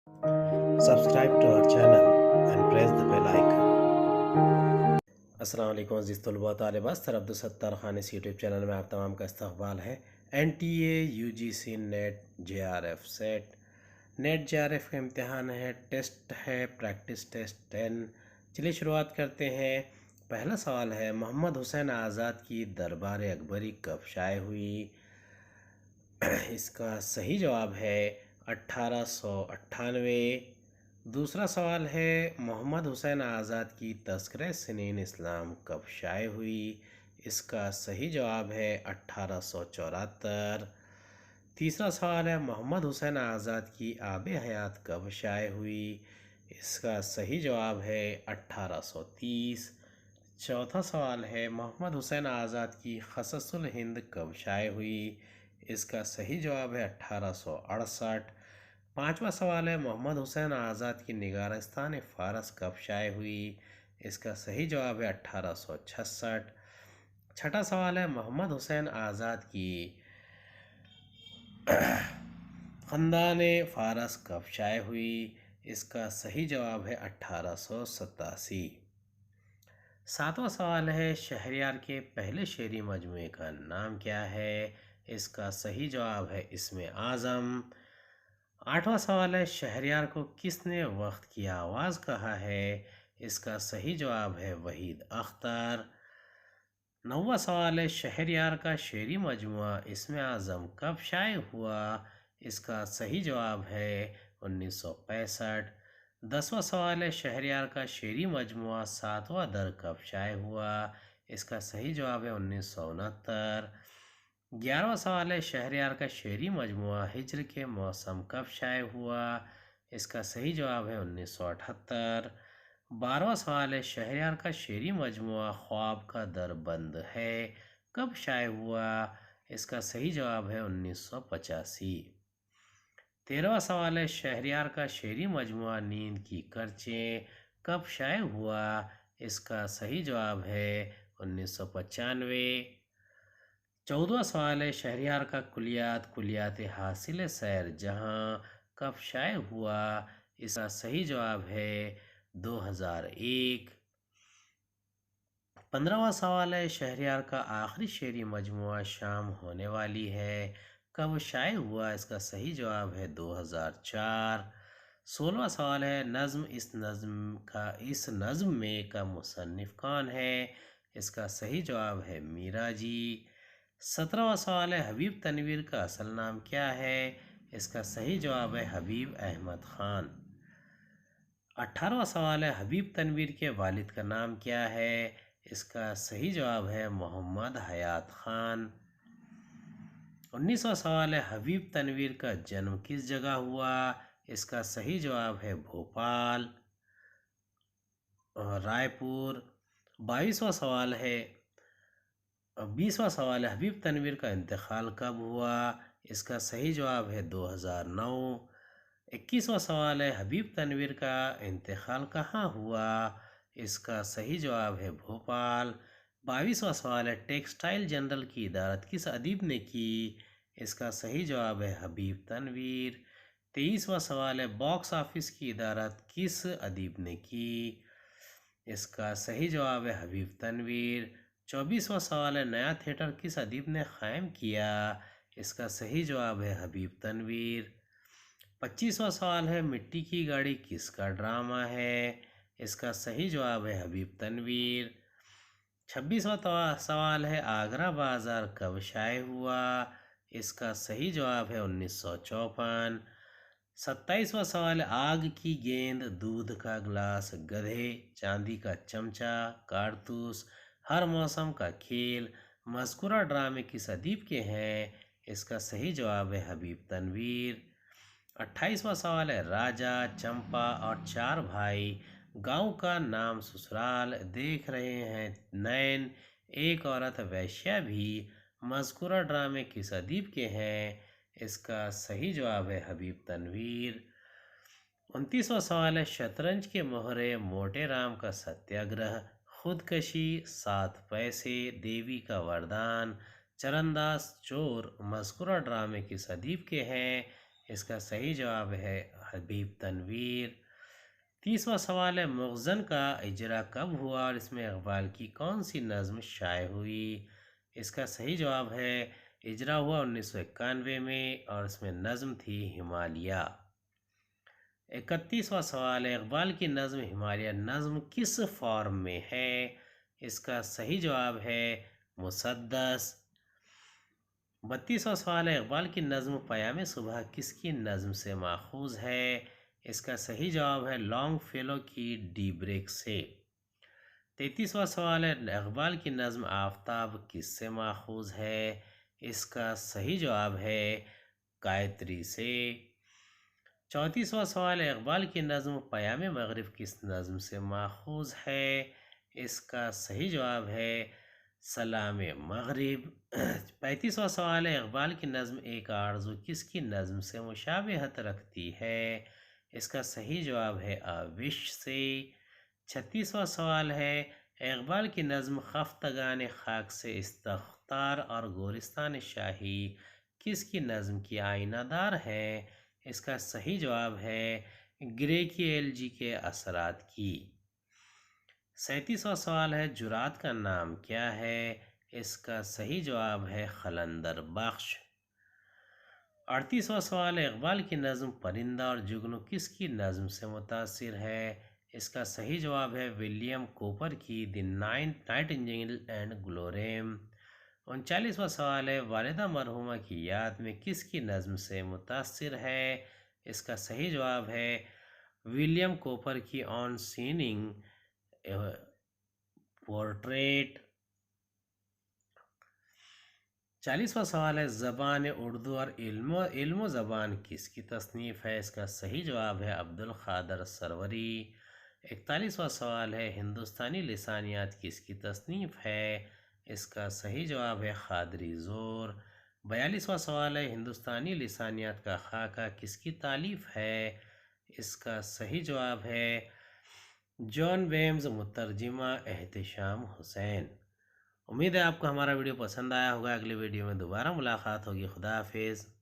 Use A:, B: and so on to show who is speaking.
A: Subscribe to our channel and press the bell icon. السلام علیکم عزیز طلباء طالبات، سر عبدالستار خان اس یوٹیوب چینل میں آپ تمام کا استقبال ہے۔ N T A U G C NET J R F SET NET J R F کا امتحان ہے، ٹیسٹ ہے، پریکٹس ٹیسٹ 10۔ چلیے شروعات کرتے ہیں۔ پہلا سوال ہے، محمد حسین آزاد کی دربار اکبری کب شائع ہوئی؟ اس کا صحیح جواب ہے 1898۔ دوسرا سوال ہے، محمد حسین آزاد کی تذکرہ سنین اسلام کب شائع ہوئی؟ اس کا صحیح جواب ہے 1874۔ تیسرا سوال ہے، محمد حسین آزاد کی آب حیات کب شائع ہوئی؟ اس کا صحیح جواب ہے 1830۔ چوتھا سوال ہے، محمد حسین آزاد کی قصص الہند کب شائع ہوئی؟ اس کا صحیح جواب ہے 1868۔ پانچواں سوال ہے، محمد حسین آزاد کی نگارستان فارس کب شائع ہوئی؟ اس کا صحیح جواب ہے 1866۔ چھٹا سوال ہے، محمد حسین آزاد کی خاندان فارس کب شائع ہوئی؟ اس کا صحیح جواب ہے 1887۔ ساتواں سوال ہے، شہریار کے پہلے شعری مجموعے کا نام کیا ہے؟ اس کا صحیح جواب ہے اسم اعظم۔ آٹھواں سوال ہے، شہریار کو کس نے وقت کی آواز کہا ہے؟ اس کا صحیح جواب ہے وحید اختر۔ نواں سوال ہے، شہریار کا شعری مجموعہ اسم اعظم کب شائع ہوا؟ اس کا صحیح جواب ہے 1965۔ دسواں سوال ہے، شہریار کا شعری مجموعہ ساتواں در کب شائع ہوا؟ اس کا صحیح جواب ہے 1969۔ 11واں سوال ہے، شہریار کا شعری مجموعہ ہجر کے موسم کب شائع ہوا؟ اس کا صحیح جواب ہے 1978۔ 12واں سوال ہے، شہریار کا شعری مجموعہ خواب کا در بند ہے کب شائع ہوا؟ اس کا صحیح جواب ہے 1985۔ 13واں سوال ہے، شہریار کا شعری مجموعہ نیند کی کرچیں کب شائع ہوا؟ اس کا صحیح جواب ہے 1995۔ 14واں سوال ہے، شہریار کا کلیات حاصل سیر جہاں کب شائع ہوا؟ اس کا صحیح جواب ہے 2001۔ 15واں سوال ہے، شہریار کا آخری شعری مجموعہ شام ہونے والی ہے کب شائع ہوا؟ اس کا صحیح جواب ہے 2004۔ 16واں سوال ہے، اس نظم میں کا مصنف کون ہے؟ اس کا صحیح جواب ہے میرا جی۔ 17واں سوال ہے، حبیب تنویر کا اصل نام کیا ہے؟ اس کا صحیح جواب ہے حبیب احمد خان۔ 18واں سوال ہے، حبیب تنویر کے والد کا نام کیا ہے؟ اس کا صحیح جواب ہے محمد حیات خان۔ 19واں سوال ہے، حبیب تنویر کا جنم کس جگہ ہوا؟ اس کا صحیح جواب ہے بھوپال اور رائے پور۔ 20واں سوال ہے، حبیب تنویر کا انتقال کب ہوا؟ اس کا صحیح جواب ہے 2009۔ 21واں سوال ہے، حبیب تنویر کا انتقال کہاں ہوا؟ اس کا صحیح جواب ہے بھوپال۔ 22واں سوال ہے، ٹیکسٹائل جنرل کی ادارت کس ادیب نے کی؟ اس کا صحیح جواب ہے حبیب تنویر۔ 23واں سوال ہے، باکس آفس کی ادارت کس ادیب نے کی؟ اس کا صحیح جواب ہے حبیب تنویر۔ 24واں سوال ہے، نیا تھیٹر کس ادیب نے قائم کیا؟ اس کا صحیح جواب ہے حبیب تنویر۔ 25واں سوال ہے، مٹی کی گاڑی کس کا ڈرامہ ہے؟ اس کا صحیح جواب ہے حبیب تنویر۔ 26واں سوال ہے، آگرہ بازار کب شائع ہوا؟ اس کا صحیح جواب ہے 1954۔ 27واں سوال ہے، آگ کی گیند، دودھ کا گلاس، گدھے، چاندی کا چمچہ، کارتوس، ہر موسم کا کھیل مذکورہ ڈرامے کس ادیب کے ہیں؟ اس کا صحیح جواب ہے حبیب تنویر۔ 28واں سوال ہے، راجا، چمپا اور چار بھائی، گاؤں کا نام سسرال، دیکھ رہے ہیں نین، ایک عورت ویشیا بھی، مذکورہ ڈرامے کس ادیب کے ہیں؟ اس کا صحیح جواب ہے حبیب تنویر۔ 29واں سوال ہے، شطرنج کے مہرے، موٹے رام کا ستیاگرہ، خودکشی، 7 پیسے، دیوی کا وردان، چرنداز چور، مذکورہ ڈرامے کس ادیب کے ہیں؟ اس کا صحیح جواب ہے حبیب تنویر۔ 30واں سوال ہے مخزن کا اجرا کب ہوا اور اس میں اقبال کی کون سی نظم شائع ہوئی؟ اس کا صحیح جواب ہے اجرا ہوا 1991 میں اور اس میں نظم تھی ہمالیہ۔ 31واں سوال ہے اقبال کی نظم ہمالیہ نظم کس فارم میں ہے؟ اس کا صحیح جواب ہے مسدس۔ 32واں سوال ہے اقبال کی نظم پیام صبح کس کی نظم سے ماخوذ ہے؟ اس کا صحیح جواب ہے لانگ فیلو کی ڈی بریک سے۔ 33واں سوال ہے اقبال کی نظم آفتاب کس سے ماخوذ ہے؟ اس کا صحیح جواب ہے گایتری سے۔ 34واں سوال ہے اقبال کی نظم پیام مغرب کس نظم سے ماخوذ ہے؟ اس کا صحیح جواب ہے سلام مغرب۔ 35واں سوال ہے اقبال کی نظم ایک آرزو کس کی نظم سے مشابہت رکھتی ہے؟ اس کا صحیح جواب ہے آوش سے۔ 36واں سوال ہے اقبال کی نظم خفتگان خاک سے استختار اور گورستان شاہی کس کی نظم کی آئینہ دار ہے؟ اس کا صحیح جواب ہے گرے کی ایل جی کے اثرات کی۔ 37واں سوال ہے جرات کا نام کیا ہے؟ اس کا صحیح جواب ہے خلندر بخش۔ 38واں سوال ہے اقبال کی نظم پرندہ اور جگنو کس کی نظم سے متاثر ہے؟ اس کا صحیح جواب ہے ولیم کوپر کی دی نائٹنجیل اینڈ گلوریم۔ 39واں سوال ہے والدہ مرحومہ کی یاد میں کس کی نظم سے متاثر ہے؟ اس کا صحیح جواب ہے ولیم کوپر کی آن سیننگ پورٹریٹ۔ 40واں سوال ہے زبان اردو اور علم و زبان کس کی تصنیف ہے؟ اس کا صحیح جواب ہے عبدالقادر سروری۔ 41واں سوال ہے ہندوستانی لسانیات کس کی تصنیف ہے؟ اس کا صحیح جواب ہے قادری زور۔ 42واں سوال ہے ہندوستانی لسانیات کا خاکہ کس کی تالیف ہے؟ اس کا صحیح جواب ہے جان ویمز مترجمہ احتشام حسین۔ امید ہے آپ کو ہمارا ویڈیو پسند آیا ہوگا۔ اگلے ویڈیو میں دوبارہ ملاقات ہوگی۔ خدا حافظ۔